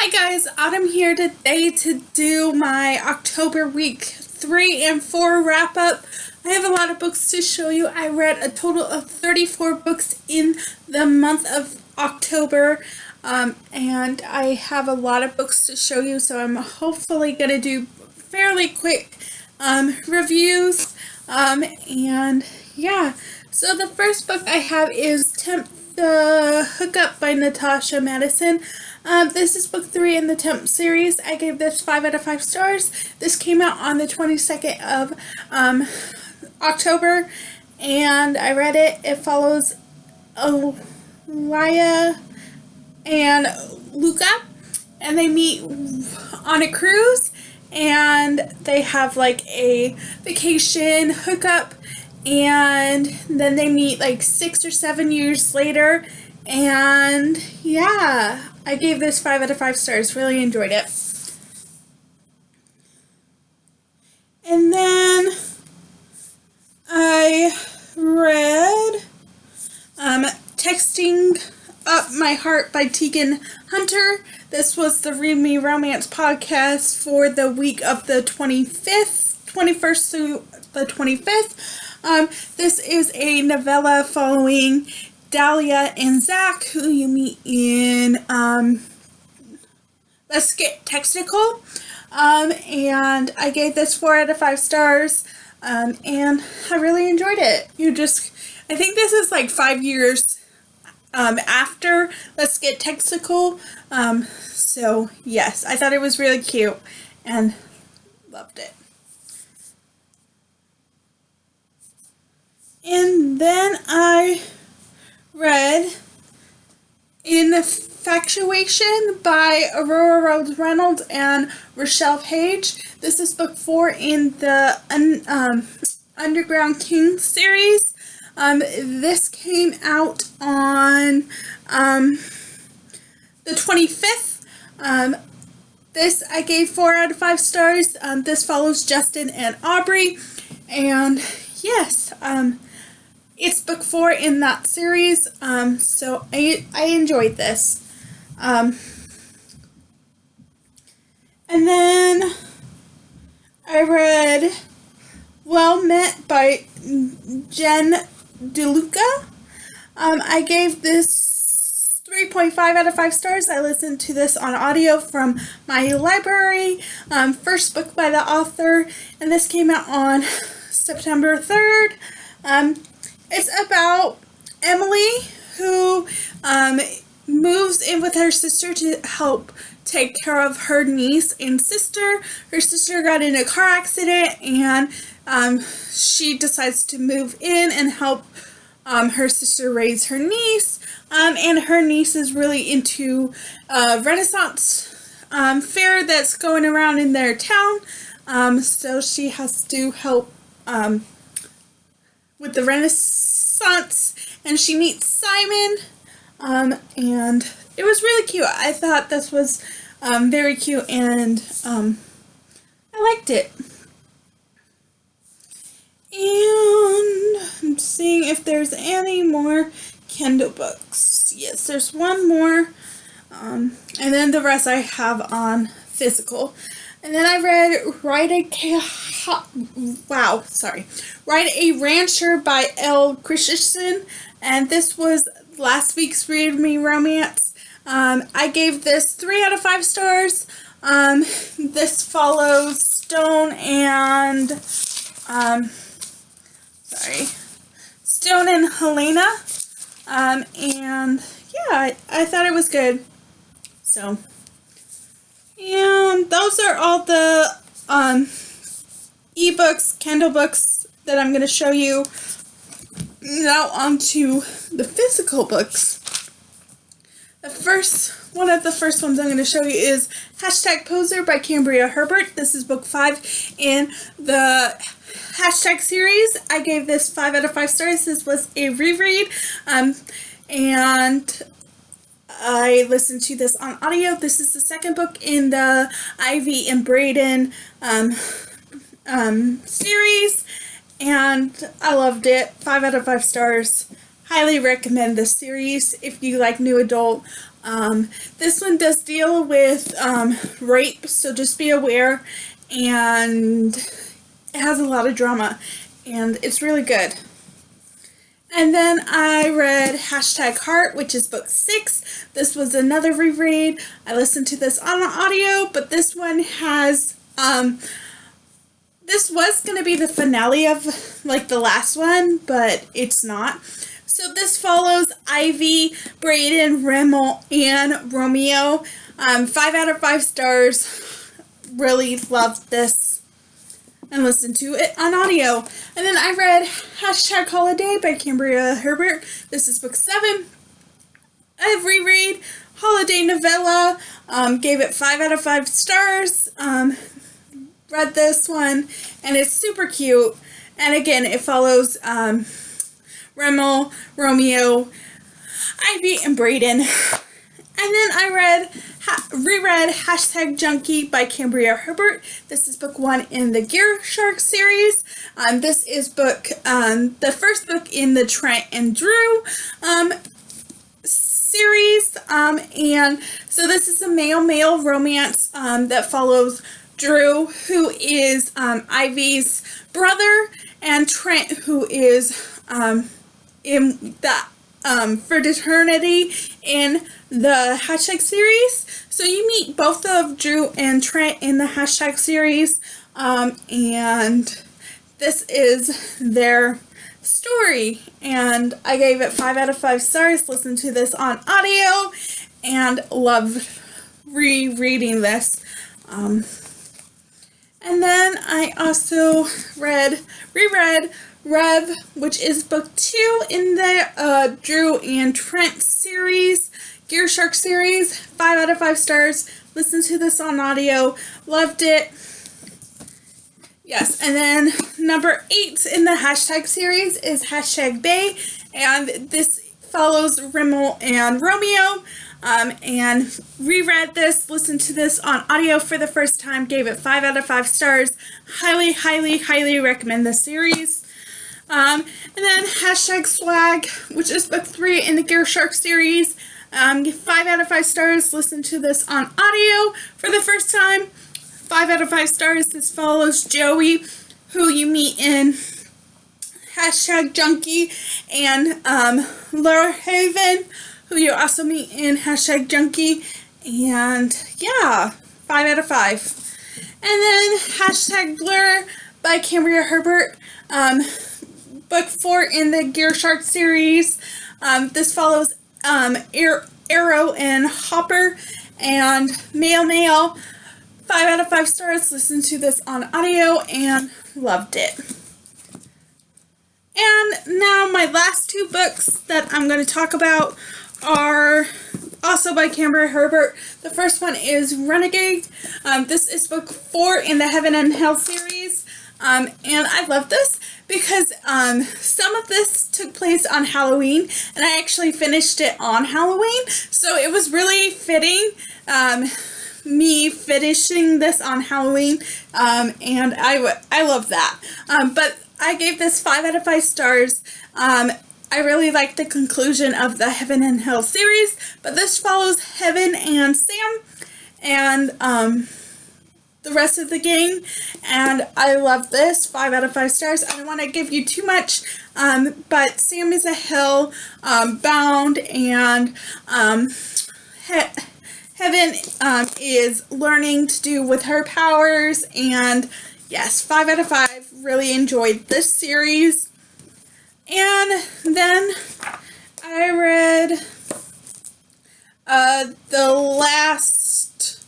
Hi guys, Autumn here today to do my October week 3 and 4 wrap up. I have a lot of books to show you. I read a total of 34 books in the month of October, and I have a lot of books to show you, so I'm hopefully going to do fairly quick reviews, and yeah. So the first book I have is Tempt the Hookup by Natasha Madison. This is book 3 in the Tempt series. I gave this 5 out of 5 stars. This came out on the 22nd of October, and I read it. It follows Elia and Luca, and they meet on a cruise, and they have like a vacation hookup, and then they meet like 6 or 7 years later, and yeah, I gave this 5 out of 5 stars. Really enjoyed it. And then I read Texting Up My Heart by Tegan Hunter. This was the Read Me Romance podcast for the week of the 21st through the 25th. This is a novella following Dahlia and Zach, who you meet in Let's Get Technical. And I gave this 4 out of 5 stars, and I really enjoyed it. I think this is like 5 years after Let's Get Technical. So yes, I thought it was really cute and loved it. And then I read Infatuation by Aurora Rose Reynolds and Rochelle Page. This is book 4 in the Underground King series. This came out on the 25th. This I gave 4 out of 5 stars. This follows Justin and Aubrey, and yes, it's book 4 in that series, so I enjoyed this. And then I read Well Met by Jen DeLuca. I gave this 3.5 out of 5 stars. I listened to this on audio from my library. First book by the author, and this came out on September 3rd. It's about Emily, who moves in with her sister to help take care of her niece and sister. Her sister got in a car accident, and she decides to move in and help her sister raise her niece. And her niece is really into Renaissance fair that's going around in their town. So she has to help with the Renaissance, and she meets Simon, and it was really cute. I thought this was very cute, and I liked it. And I'm seeing if there's any more Kindle books. Yes, there's one more, and then the rest I have on physical. And then I read Ride a Rancher by Elle Christensen, and this was last week's Read Me Romance. I gave this 3 out of 5 stars. This follows Stone and Helena, and yeah, I thought it was good. So, and those are all the ebooks, Kindle books that I'm going to show you. Now on to the physical books. One of the first ones I'm going to show you is #Poser by Cambria Herbert. This is book 5 in the # series. I gave this 5 out of 5 stars. This was a reread, and I listened to this on audio. This is the second book in the Ivy and Braden series, and I loved it. 5 out of 5 stars. Highly recommend this series if you like new adult This one does deal with rape, so just be aware, and it has a lot of drama, and it's really good. And then I read Hashtag Heart, which is book 6. This was another reread. I listened to this on audio, but this one has, this was going to be the finale of, like, the last one, but it's not. So this follows Ivy, Brayden, Rimmel, and Romeo. 5 out of 5 stars. Really loved this and listened to it on audio. And then I read Hashtag Holiday by Cambria Herbert. This is book 7. I reread Holiday Novella. Gave it 5 out of 5 stars. Read this one, and it's super cute. And again, it follows Rimmel, Romeo, Ivy, and Brayden. And then I reread Hashtag Junkie by Cambria Herbert. This is book 1 in the Gear Shark series. This is the first book in the Trent and Drew series. And so this is a male-male romance that follows Drew, who is Ivy's brother, and Trent, who is in the fraternity in the Hashtag series. So you meet both of Drew and Trent in the Hashtag series, and this is their story, and I gave it 5 out of 5 stars. Listened to this on audio and loved rereading this. And then I also reread Rev, which is book 2 in the Drew and Trent series, Gear Shark series. 5 out of 5 stars. Listened to this on audio. Loved it. Yes, and then number 8 in the Hashtag series is Hashtag Bay, and this follows Rimmel and Romeo. And reread this, listened to this on audio for the first time, gave it 5 out of 5 stars. Highly, highly, highly recommend this series. And then Hashtag Swag, which is book 3 in the Gear Shark series. 5 out of 5 stars. Listened to this on audio for the first time. 5 out of 5 stars. This follows Joey, who you meet in Hashtag Junkie, and Laura Haven, who you also meet in Hashtag Junkie. And yeah, 5 out of 5. And then Hashtag Blur by Cambria Herbert. Book 4 in the Gear Shark series. This follows Arrow and Hopper, and Male. 5 out of 5 stars. Listened to this on audio and loved it. And now my last 2 books that I'm going to talk about are also by Cambria Herbert. The first one is Renegade. This is book 4 in the Heaven and Hell series. And I love this because some of this took place on Halloween, and I actually finished it on Halloween, so it was really fitting, me finishing this on Halloween, and I love that. But I gave this 5 out of 5 stars. I really like the conclusion of the Heaven and Hell series, but this follows Heaven and Sam and the rest of the gang, and I love this. 5 out of 5 stars. I don't want to give you too much, but Sam is a hell bound, and Heaven is learning to do with her powers, and yes, 5 out of 5. Really enjoyed this series. And then I read the last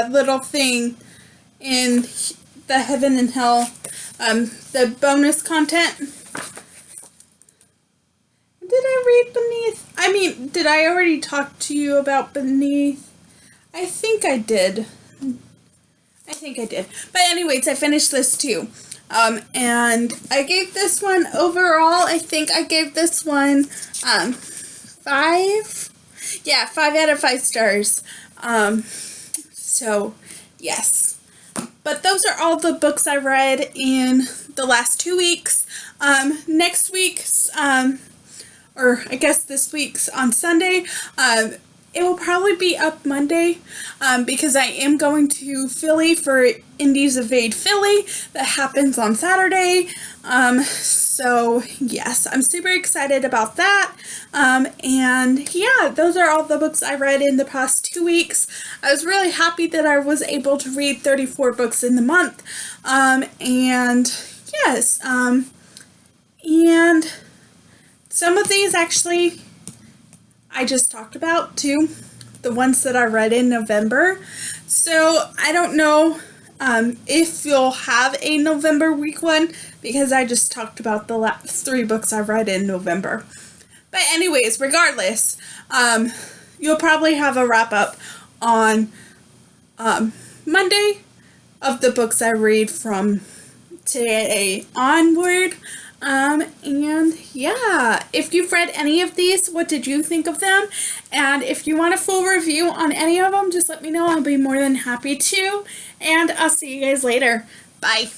little thing in the Heaven and Hell, the bonus content. Did I read Beneath? I mean, did I already talk to you about Beneath? I think I did. But anyways, I finished this too. And I gave this one overall, I think I gave this one 5. Yeah, 5 out of 5 stars. So, yes. But those are all the books I read in the last 2 weeks. Next week's, or I guess this week's on Sunday. It will probably be up Monday because I am going to Philly for Indies Evade Philly that happens on Saturday. So yes, I'm super excited about that. And yeah, those are all the books I read in the past 2 weeks. I was really happy that I was able to read 34 books in the month. And yes, and some of these actually I just talked about too, the ones that I read in November. So I don't know if you'll have a November week one because I just talked about the last 3 books I read in November. But anyways, regardless, you'll probably have a wrap up on Monday of the books I read from today onward. And yeah, if you've read any of these, what did you think of them? And if you want a full review on any of them, just let me know. I'll be more than happy to. And I'll see you guys later. Bye.